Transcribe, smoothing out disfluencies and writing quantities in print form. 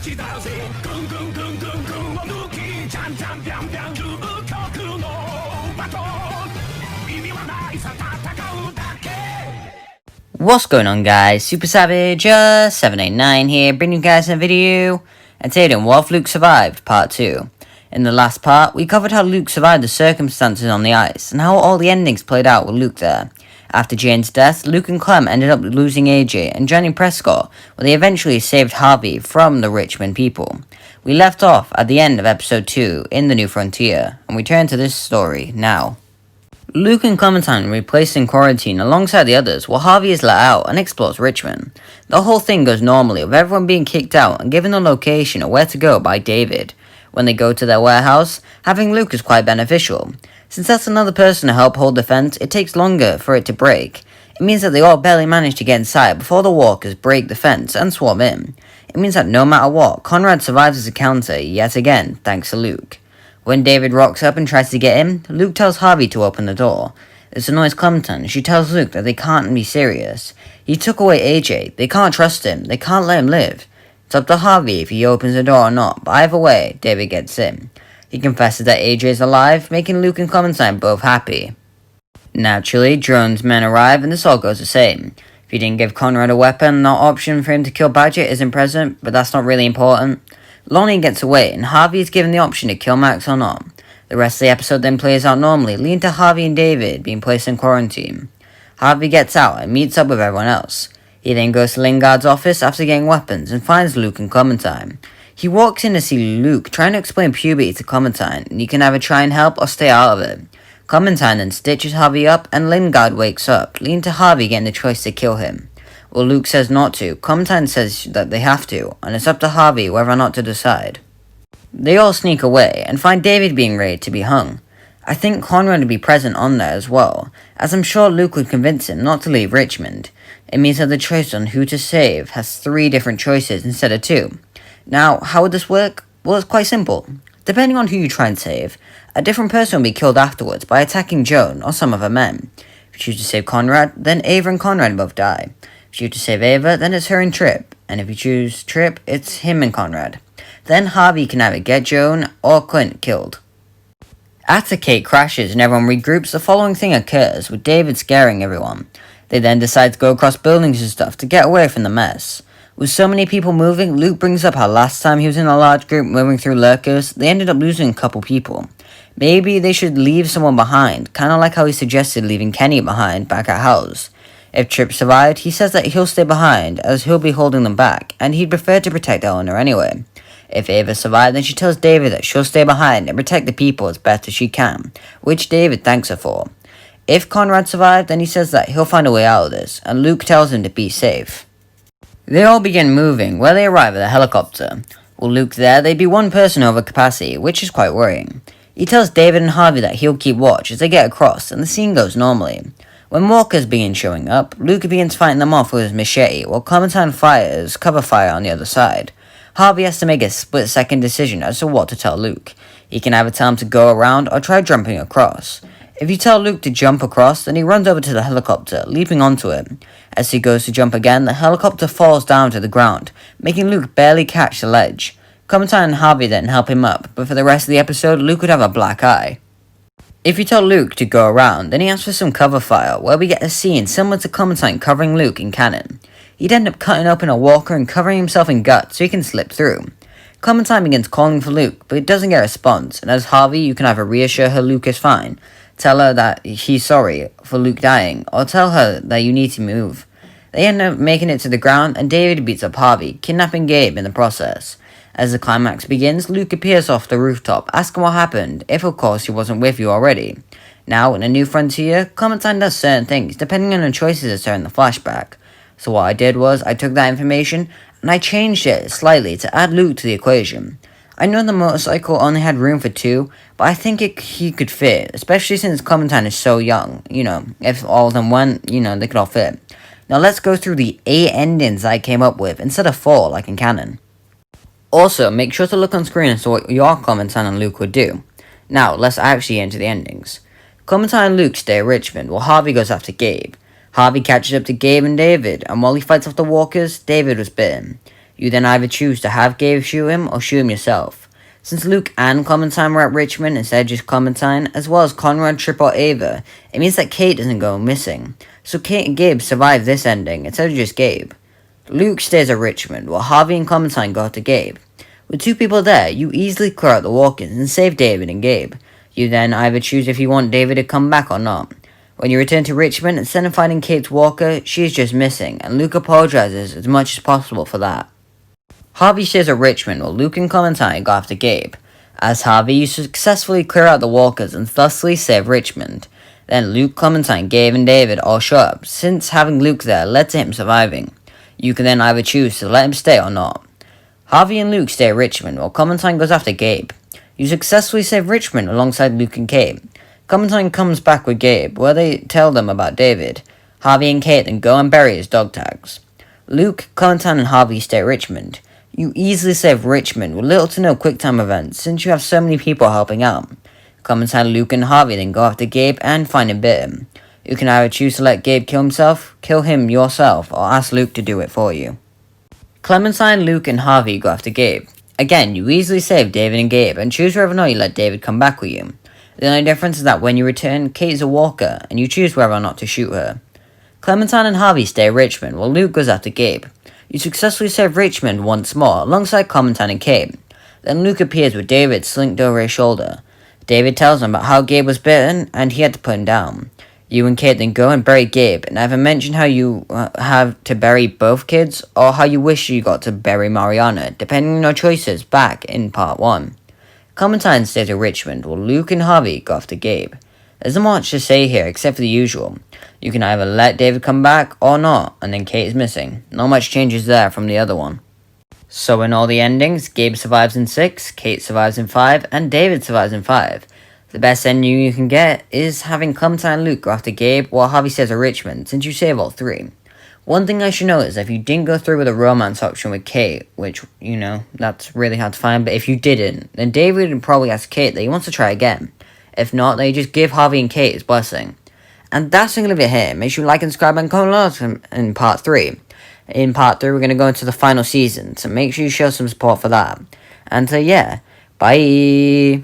ちだぜぐんぐんぐんぐんぐんを抜きじゃんじゃんびゃんびゃん究極のバトル意味はないさ戦うだけ What's going on, guys? Super Savage 789 here, bringing you guys a video, and today doing What If Luke Survived Part 2. In the last part, we covered how Luke survived the circumstances on the ice, and how all the endings played out with Luke there. After Jane's death, Luke and Clem ended up losing AJ and joining Prescott, where they eventually saved Harvey from the Richmond people. We left off at the end of episode 2 in the New Frontier, and we turn to this story now. Luke and Clementine are replaced in quarantine alongside the others while Harvey is let out and explores Richmond. The whole thing goes normally with everyone being kicked out and given a location of where to go by David. When they go to their warehouse, having Luke is quite beneficial. Since that's another person to help hold the fence, it takes longer for it to break. It means that they all barely manage to get inside before the walkers break the fence and swarm in. It means that no matter what, Conrad survives his encounter yet again, thanks to Luke. When David rocks up and tries to get in, Luke tells Harvey to open the door. This annoys Clementine. She tells Luke that they can't be serious. He took away AJ. They can't trust him. They can't let him live. It's up to Harvey if he opens the door or not, but either way, David gets in. He confesses that AJ is alive, making Luke and Clementine both happy. Naturally, Drone's men arrive and this all goes the same. If you didn't give Conrad a weapon, the option for him to kill Badger isn't present, but that's not really important. Lonnie gets away, and Harvey is given the option to kill Max or not. The rest of the episode then plays out normally, leading to Harvey and David being placed in quarantine. Harvey gets out and meets up with everyone else. He then goes to Lingard's office after getting weapons and finds Luke and Clementine. He walks in to see Luke trying to explain puberty to Clementine, and you can either try and help or stay out of it. Clementine then stitches Harvey up, and Lingard wakes up, leading to Harvey getting the choice to kill him. Well, Luke says not to, Clementine says that they have to, and it's up to Harvey whether or not to decide. They all sneak away, and find David being ready to be hung. I think Conrad would be present on there as well, as I'm sure Luke would convince him not to leave Richmond. It means that the choice on who to save has 3 different choices instead of 2. Now, how would this work? Well, it's quite simple. Depending on who you try and save, a different person will be killed afterwards by attacking Joan or some of her men. If you choose to save Conrad, then Ava and Conrad both die. If you choose to save Ava, then it's her and Trip, and if you choose Trip, it's him and Conrad. Then Harvey can either get Joan or Clint killed. After Kate crashes and everyone regroups, the following thing occurs, with David scaring everyone. They then decide to go across buildings and stuff to get away from the mess. With so many people moving, Luke brings up how last time he was in a large group moving through lurkers, they ended up losing a couple people. Maybe they should leave someone behind, kinda like how he suggested leaving Kenny behind back at House. If Trip survived, he says that he'll stay behind, as he'll be holding them back, and he'd prefer to protect Eleanor anyway. If Ava survived, then she tells David that she'll stay behind and protect the people as best as she can, which David thanks her for. If Conrad survived, then he says that he'll find a way out of this, and Luke tells him to be safe. They all begin moving, where they arrive at a helicopter. With Luke there, they'd be one person over capacity, which is quite worrying. He tells David and Harvey that he'll keep watch as they get across, and the scene goes normally. When walkers begin showing up, Luke begins fighting them off with his machete, while Clementine fires cover fire on the other side. Harvey has to make a split-second decision as to what to tell Luke. He can either tell him to go around or try jumping across. If you tell Luke to jump across, then he runs over to the helicopter, leaping onto it. As he goes to jump again, the helicopter falls down to the ground, making Luke barely catch the ledge. Clementine and Harvey then help him up, but for the rest of the episode, Luke would have a black eye. If you tell Luke to go around, then he asks for some cover fire, where we get a scene similar to Clementine covering Luke in canon. He'd end up cutting open a walker and covering himself in guts so he can slip through. Clementine begins calling for Luke, but it doesn't get a response, and as Harvey, you can either reassure her Luke is fine, tell her that he's sorry for Luke dying, or tell her that you need to move. They end up making it to the ground, and David beats up Harvey, kidnapping Gabe in the process. As the climax begins, Luke appears off the rooftop, asking what happened, if of course he wasn't with you already. Now, in A New Frontier, Clementine does certain things, depending on the choices that are in the flashback. So what I did was, I took that information, and I changed it slightly to add Luke to the equation. I know the motorcycle only had room for 2, but I think he could fit, especially since Clementine is so young. If all of them went, they could all fit. Now let's go through the 8 endings I came up with, instead of 4 like in canon. Also, make sure to look on screen as to what your Clementine and Luke would do. Now, let's actually enter the endings. Clementine and Luke stay at Richmond, while Harvey goes after Gabe. Harvey catches up to Gabe and David, and while he fights off the walkers, David was bitten. You then either choose to have Gabe shoot him or shoot him yourself. Since Luke and Clementine were at Richmond instead of just Clementine, as well as Conrad, Trip, or Ava, it means that Kate doesn't go missing. So Kate and Gabe survive this ending instead of just Gabe. Luke stays at Richmond while Harvey and Clementine go to Gabe. With 2 people there, you easily clear out the walk-ins and save David and Gabe. You then either choose if you want David to come back or not. When you return to Richmond, instead of finding Kate's walker, she is just missing, and Luke apologizes as much as possible for that. Harvey stays at Richmond while Luke and Clementine go after Gabe. As Harvey, you successfully clear out the walkers and thusly save Richmond. Then Luke, Clementine, Gabe, and David all show up, since having Luke there led to him surviving. You can then either choose to let him stay or not. Harvey and Luke stay at Richmond while Clementine goes after Gabe. You successfully save Richmond alongside Luke and Kate. Clementine comes back with Gabe, where they tell them about David. Harvey and Kate then go and bury his dog tags. Luke, Clementine, and Harvey stay at Richmond. You easily save Richmond with little to no QuickTime events, since you have so many people helping out. Clementine, Luke, and Harvey then go after Gabe and find him bitten. You can either choose to let Gabe kill himself, kill him yourself, or ask Luke to do it for you. Clementine, Luke, and Harvey go after Gabe. Again, you easily save David and Gabe, and choose whether or not you let David come back with you. The only difference is that when you return, Kate is a walker, and you choose whether or not to shoot her. Clementine and Harvey stay at Richmond, while Luke goes after Gabe. You successfully save Richmond once more, alongside Clementine and Kate. Then Luke appears with David slinked over his shoulder. David tells him about how Gabe was bitten, and he had to put him down. You and Kate then go and bury Gabe, and either mention how you have to bury both kids, or how you wish you got to bury Mariana, depending on your choices back in part 1. Clementine stays at Richmond, while Luke and Harvey go after Gabe. There's not much to say here except for the usual. You can either let David come back or not, and then Kate is missing. Not much changes there from the other one. So in all the endings, Gabe survives in 6, Kate survives in 5, and David survives in 5. The best ending you can get is having Clementine and Luke go after Gabe while Harvey stays at Richmond, since you save all 3. One thing I should note is if you didn't go through with a romance option with Kate, which, that's really hard to find, but if you didn't, then David would probably ask Kate that he wants to try again. If not, then you just give Harvey and Kate his blessing. And that's going to be it here. Make sure you like and subscribe and comment in part 3. In part 3, we're going to go into the final season, so make sure you show some support for that. And so, yeah, bye!